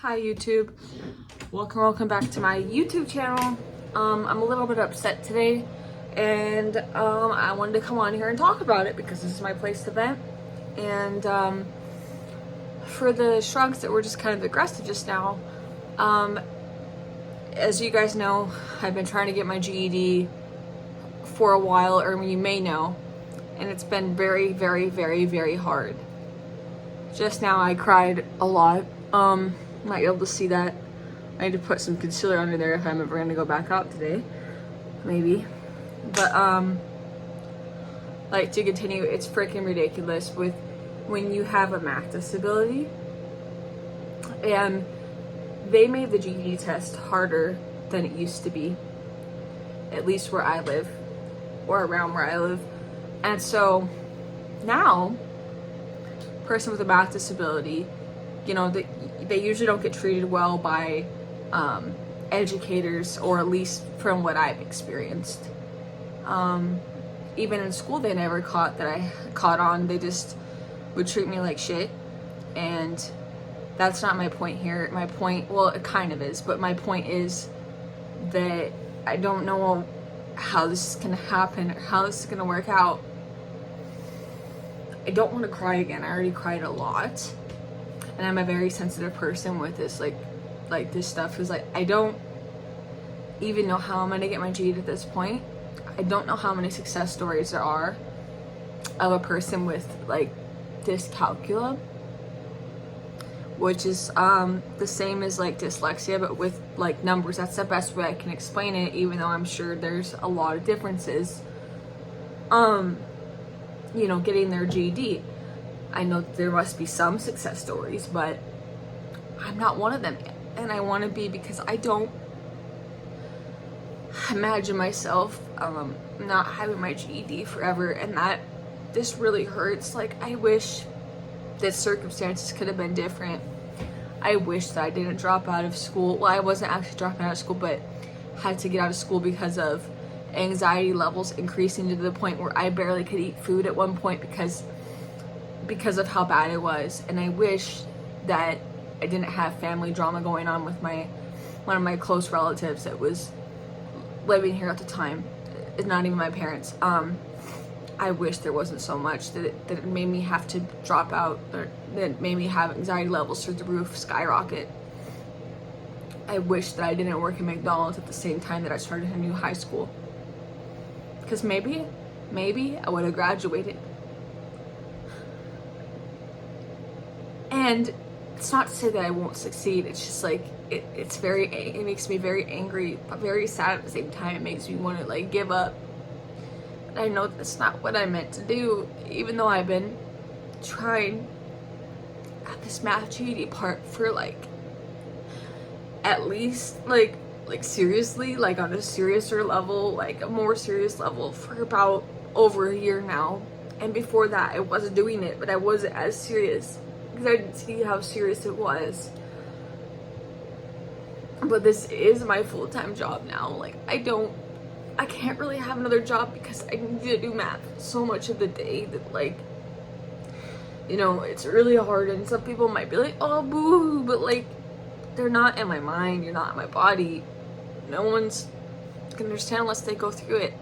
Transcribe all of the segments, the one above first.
Hi YouTube, welcome back to my YouTube channel. I'm a little bit upset today, and I wanted to come on here and talk about it because this is my place to vent. And for the shrugs that were just kind of aggressive just now, as you guys know, I've been trying to get my GED for a while, or you may know, and it's been very, very, very, very hard. Just now I cried a lot. Might be able to see that. I need to put some concealer under there if I'm ever going to go back out today. Maybe. But, like, to continue, it's freaking ridiculous with when you have a math disability. And they made the GED test harder than it used to be. At least where I live. Or around where I live. And so, now, person with a math disability, you know, they usually don't get treated well by educators, or at least from what I've experienced. Even in school, they never caught on. They just would treat me like shit. And that's not my point here. My point, well, it kind of is, but my point is that I don't know how this is going to happen or how this is going to work out. I don't want to cry again. I already cried a lot. And I'm a very sensitive person with this, like this stuff, because like I don't even know how I'm gonna get my GED at this point. I don't know how many success stories there are of a person with like dyscalculia, which is the same as like dyslexia, but with like numbers. That's the best way I can explain it, even though I'm sure there's a lot of differences. You know, getting their GED. I know there must be some success stories, but I'm not one of them yet. And I want to be, because I don't imagine myself not having my GED forever. And that this really hurts. Like, I wish that circumstances could have been different. I wish that I didn't drop out of school. Well, I wasn't actually dropping out of school, but had to get out of school because of anxiety levels increasing to the point where I barely could eat food at one point because of how bad it was. And I wish that I didn't have family drama going on with one of my close relatives that was living here at the time. It's not even my parents. I wish there wasn't so much that it made me have to drop out, or that made me have anxiety levels through the roof, skyrocket. I wish that I didn't work at McDonald's at the same time that I started a new high school, because maybe I would have graduated. And it's not to say that I won't succeed. It's just like it makes me very angry, but very sad at the same time. It makes me want to like give up. And I know that's not what I meant to do, even though I've been trying at this math GED part for like at least like seriously, like on a seriouser level, like a more serious level, for about over a year now. And before that, I wasn't doing it, but I wasn't as serious, because I didn't see how serious it was. But this is my full-time job now. Like, I can't really have another job because I need to do math so much of the day that, like, you know, it's really hard. And some people might be like, oh, boo, but like, they're not in my mind, you're not in my body. No one's gonna understand unless they go through it.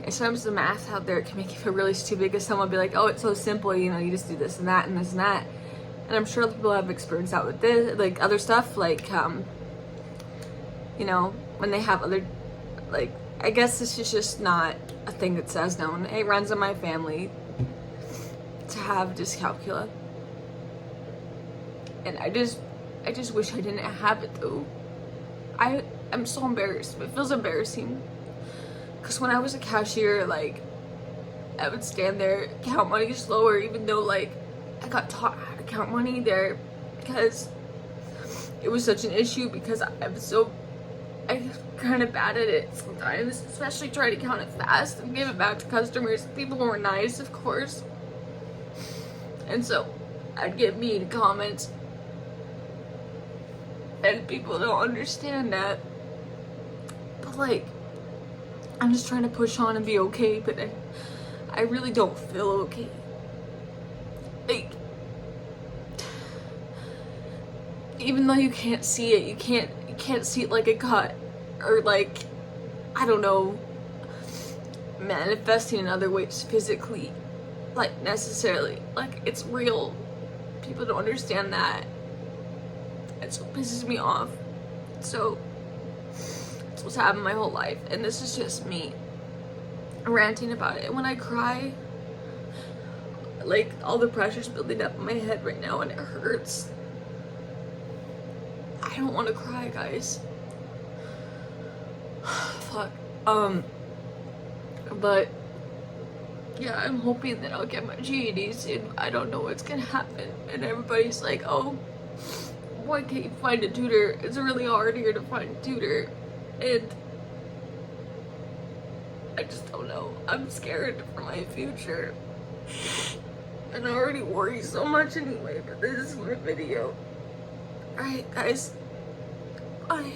And sometimes the math out there can make you feel really stupid, because someone will be like, oh, it's so simple, you know, you just do this and that and this and that. And I'm sure other people have experience out with this, like other stuff, like, you know, when they have other, like, I guess this is just not a thing that says no. And it runs in my family to have dyscalculia. And I just wish I didn't have it, though. I'm so embarrassed. It feels embarrassing. Because when I was a cashier, like, I would stand there, count money slower, even though, like, I got taught how to count money there, because it was such an issue, because I'm kind of bad at it sometimes, especially trying to count it fast and give it back to customers. People were nice, of course, and so I'd get mean comments, and people don't understand that. But like, I'm just trying to push on and be okay, but I really don't feel okay. Like, even though you can't see it, you can't see it like a cut or like, I don't know, manifesting in other ways physically, like necessarily, like it's real. People don't understand that. It's what pisses me off. So it's what's happened my whole life, and this is just me ranting about it. And when I cry, like all the pressure's building up in my head right now and it hurts. I don't want to cry, guys. Fuck. But yeah, I'm hoping that I'll get my GED soon. I don't know what's gonna happen. And everybody's like, oh, why can't you find a tutor? It's really hard here to find a tutor. And I just don't know. I'm scared for my future. And I already worry so much anyway, but this is my video. Alright, guys. Bye.